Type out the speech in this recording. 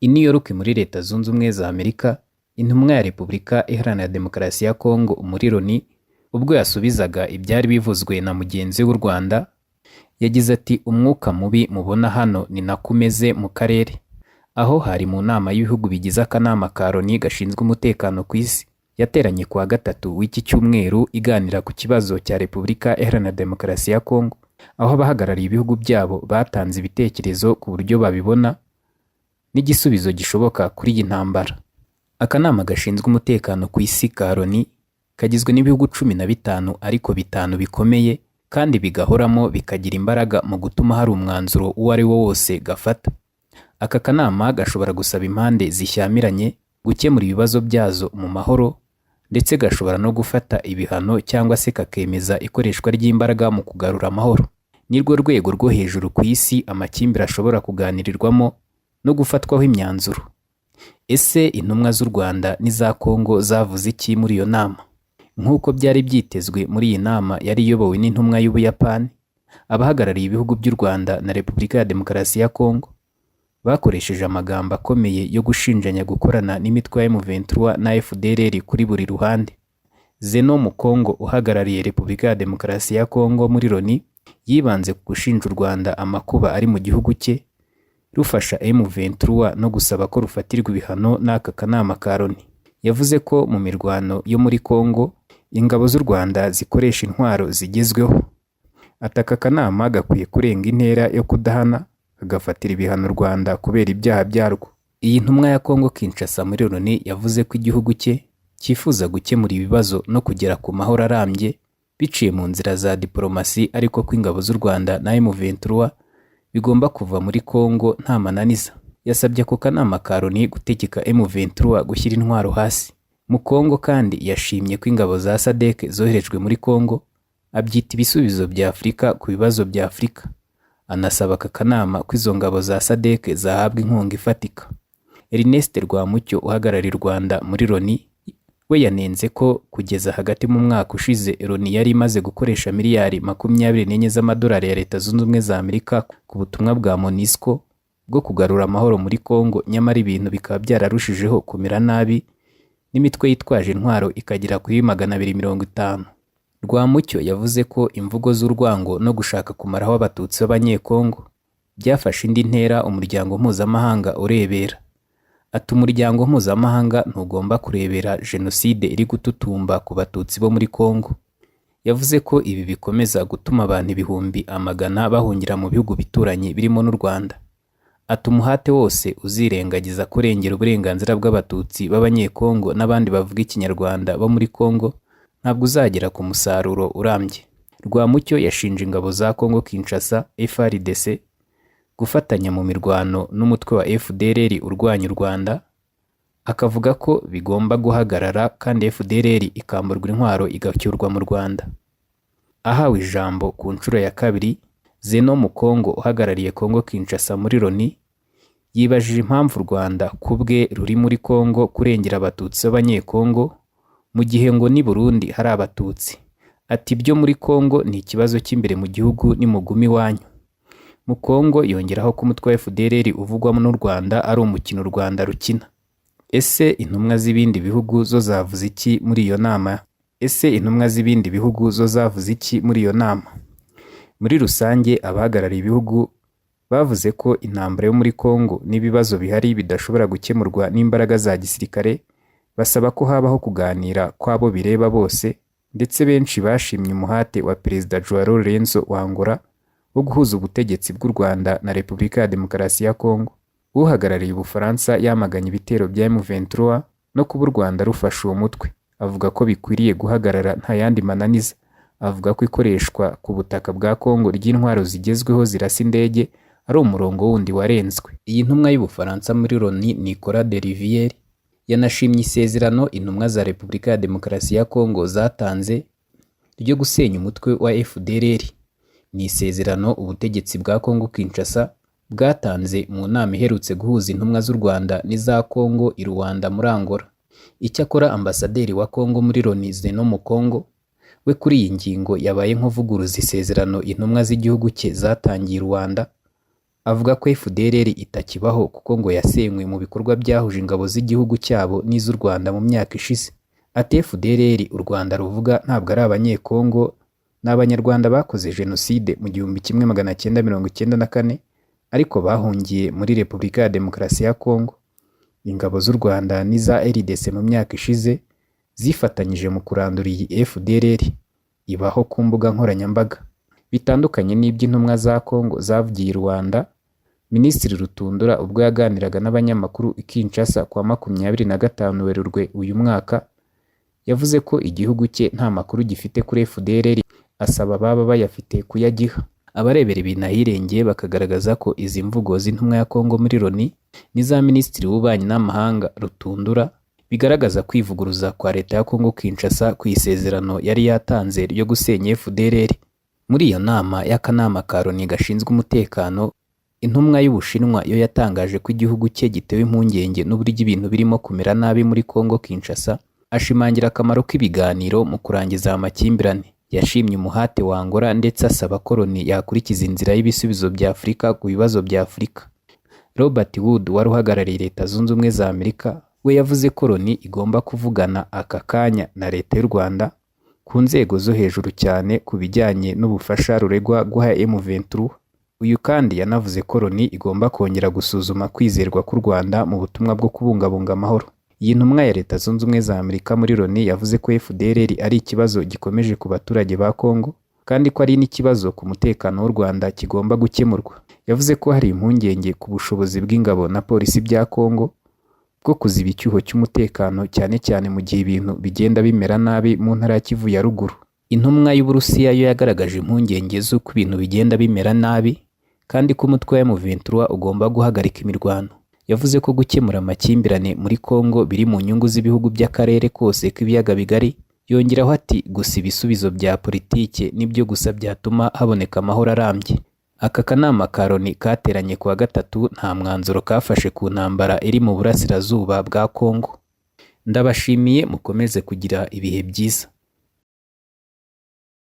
I New York muri Leta Zunze Ubumwe za Amerika, intumwa ya Repubulika Iharanira Demokarasi ya Kongo muri Loni ubwo yasubizaga ibyari bivuzwe na mugenzi w'u Rwanda, yagize ati umwuka mubi mubona hano ni nako umeze mu karere. Aho hari mu nama y'ibihugu bigize akanama ka Loni gashinzwe umutekano ku isi yateranye kuwa gatatu w'iki cyumweru iganira ku kibazo cya Repubulika Iharanira Demokarasi ya Kongo, aho abahagarariye ibihugu byabo batanze ibitekerezo ku buryo babibona n'igisubizo gishoboka kuri iyi ntambara. Akanama gashinzwe umutekano ku isi ka Loni kagizwe n'ibihugu 15 ariko 5 bikomeye kandi bigahoramo bikagira imbaraga mu gutuma hari umwanzuro uwo ari wo wose gafata. Aka kanama gashobora gusaba impande zishyamiranye gukemura ibibazo byazo mu mahoro, ndetse gashobora no gufata ibihano cyangwa se kakemeza ikoreshwa ry'imbaraga mu kugarura amahoro. Nirwo rwego rwo hejuru ku isi amakimbira ashobora kuganirirwamo no gufatwaho imyanzuro. Ese intumwa z'u Rwanda n'iza Kongo zavuze iki muri iyo nama? Nk'uko byari byitezwe, muri iyi nama yari iyobowe n'intumwa y'Ubuyapani, abahagarariye ibihugu by'u Rwanda na Repubulika ya Demokarasi ya Kongo bakoresheje amagambo akomeye yo gushinjanya gukorana n'imitwe ya M23 na FDLR kuri buri ruhande. Zeno Mukongo uhagarariye Repubulika ya Demokarasi ya Kongo muri Loni yibanze ku gushinja u Rwanda amakuba ari mu gihugu cye, rufasha M23 no gusaba ko rufatirwa ibihano n'aka kanama ka Loni. Yavuze ko mu mirwano yo muri Kongo ingabo z'u Rwanda zikoresha intwaro zigezweho. Ataka kanama gakwiye kurenga intera yo kudahana agafatira ibihano u Rwanda kubera ibyaha byarwo. Iyi ntumwa ya Kongo Kinshasa muri Loni yavuze ko igihugu cye cyifuza gukemura ibibazo no kugera ku mahoro arambye biciye mu nzira za diplomasi, ariko ko ingabo z'u Rwanda na M23 bigomba kuva muri Kongo nta mananiza. Yasabye ko kanama ka Loni gutegeka M23 gushyira intwaro hasi. Mu Kongo kandi yashimye ko ingabo za SADC zoherejwe muri Kongo, abyita ibisubizo bya Afurika ku bibazo bya Afurika. Anasaba aka kanama ko izo ngabo za SADC zahabwa inkunga ifatika. Ernest Rwamucyo uhagarariye u Rwanda muri Loni we yanenze ko kugeza hagati mu mwaka ushize Loni yari imaze gukoresha miliyari 24 z'amadolari ya Leta Zunze Ubumwe za Amerika ku butumwa bwa MONUSCO bwo kugarura amahoro muri Kongo, nyamara ibintu bikaba byararushijeho kumera nabi n'imitwe yitwaje intwaro ikagira kuri 250. Rwamucyo yavuze ko imvugo z'urwango no gushaka kumaraho abatutsi b'abanyekongo byafashe indi ntera umuryango mpuzamahanga urebera. Ati umuryango mpuzamahanga ntugomba kurebera jenoside iri gututumba ku batutsi bo muri Kongo. Yavuze ko ibi bikomeza gutuma abantu ibihumbi amagana bahungira mu bihugu bituranye birimo n'u Rwanda. Ati umuhate wose uzirengagiza kurengera uburenganzira bw'abatutsi b'abanyekongo n'abandi bavuga ikinyarwanda bo muri Kongo ntabwo uzagera ku musaruro urambye. Rwamucyo yashinje ingabo za Kongo Kinshasa FARDC gufatanya mu mirwano n'umutwe wa FDLR urwanya u Rwanda, akavuga ko bigomba guhagarara kandi FDLR ikamburwa intwaro igacyurwa mu Rwanda. Ahawe ijambo ku nshuro ya kabiri, Zeno Mukongo uhagarariye Kongo Kinshasa muri Loni yibajije impamvu u Rwanda kubwe ruri muri Kongo kurengera abatutsi b'abanyekongo mu gihe ngo ni Burundi hari abatutsi. Ati ibyo muri Kongo ni ikibazo cy'imbere mu gihugu ni mugumi wanyu. Mu Kongo yongeraho ko umutwe wa FDLR uvugwamo n'u Rwanda ari umukino u Rwanda rukina. Ese intumwa z'ibindi bihugu zo zavuze iki muri iyo nama? Muri rusange abahagarariye ibihugu bavuze ko intambara yo muri Kongo n'ibibazo bihari bidashobora gukemurwa n'imbaraga za gisirikare, basaba ko habaho kuganira kw'abo bireba bose, ndetse benshi bashimye umuhate wa Perezida Joao Lourenço wa Angola wo guhuza ubutegetsi bw'u Rwanda na Repubulika ya Demokarasi ya Kongo. Uhagarariye Ubufaransa yamaganye ibitero bya M23 no kuba u Rwanda rufasha uwo mutwe, avuga ko bikwiriye guhagarara nta yandi mananiza. Avuga ko ikoreshwa ku butaka bwa Kongo ry'intwaro zigezweho zirasa indege ari umurongo wundi warenzwe. Iyi ntumwa y'Ubufaransa muri Loni Nicolas de Rivière yanashimye isezerano intumwa za Repubulika ya Demokarasi ya Kongo zatanze ryo gusenya umutwe wa FDLR. Ni isezerano ubutegetsi bwa Kongo Kinshasa bwatanze mu nama iherutse guhuza intumwa z'u Rwanda n'iza Kongo i Rwanda muri Angola. Icyakora ambasaderi wa Kongo muri Loni Zeno Mukongo we kuri iyi ngingo yabaye nk'uvuguruza isezerano intumwa z'igihugu cye zatangiye Rwanda, avuga ko FDLR itakibaho kuko ngo yasenywe mu bikorwa byahuje ingabo z'igihugu cyabo n'iz'u Rwanda mu myaka ishize. Ati FDLR u Rwanda ruvuga ntabwo ari abanyekongo, ni Abanyarwanda bakoze jenoside mu 1994 ariko bahungiye muri Repubulika ya Demokarasi ya Kongo. Ingabo z'u Rwanda n'iza RDC mu myaka ishize zifatanyije mu kurandura iyi FDLR ibaho ku mbuga nkoranyambaga. Bitandukanye n'iby'intumwa za Kongo zavugiye i Rwanda, Minisitiri Rutundura ubwo yaganiraga n'abanyamakuru i Kinshasa kwa 25 Werurwe uyu mwaka, yavuze ko igihugu cye nta makuru gifite kuri FDLR, asaba baba bayafite kuyagiha. Abarebera ibintu ahirengeye bakagaragaza ko izi mvugo z'intumwa ya Kongo muri Loni n'iza Minisitiri w'Ububanyi n'Amahanga Rutundura bigaragaza kwivuguruza kwa leta ya Kongo Kinshasa ku isezerano yari yatanze ryo gusenya FDLR. Muri iyo nama y'akanama ka Loni gashinzwe umutekano, intumwa y'Ubushinwa yo yatangaje ko igihugu cye gitewe impungenge n'uburyo ibintu birimo kumera nabi muri Kongo Kinshasa, ashimangira akamaro k'ibiganiro mu kurangiza amakimbirane. Yashimye umuhate wa Angola ndetse asaba ko Loni yakurikiza inzira y'ibisubizo bya Afurika ku bibazo bya Afurika. Robert Wood wari uhagarariye Leta Zunze Ubumwe za Amerika, we yavuze ko Loni igomba kuvugana aka kanya na Leta y'u Rwanda ku nzego zo hejuru cyane ku bijyanye n'ubufasha ruregwa guha M23. Uyu kandi yanavuze ko Loni igomba kongera gusuzuma kwizerwa k'u Rwanda mu butumwa bwo kubungabunga amahoro. Iyi ntumwa ya Leta Zunze Ubumwe za Amerika muri Loni yavuze ko FDLR ari ikibazo gikomeje ku baturage ba Kongo kandi ko ari n'ikibazo ku mutekano w'u Rwanda kigomba gukemurwa. Yavuze ko hari impungenge ku bushobozi bw'ingabo na polisi bya Kongo bwo kuziba icyuho cy'umutekano, cyane cyane mu gihe ibintu bigenda bimera nabi mu ntara ya Kivu ya ruguru. Intumwa y'Uburusiya yo yagaragaje impungenge z'uko ibintu bigenda bimera nabi kandi ko umutwe wa M23 ugomba guhagarika imirwano. Yavuze ko gukemura amakimbirane muri Kongo biri mu nyungu z'ibihugu by'akarere kose k'ibiyaga bigari. Yongeraho ati gusa ibisubizo bya politike nibyo gusa byatuma haboneka amahoro arambye. Aka kanama ka Loni kateranye kuwa gatatu nta mwanzuro kafashe ku ntambara iri mu burasirazuba bwa Kongo. Ndabashimiye, mukomeze kugira ibihe byiza.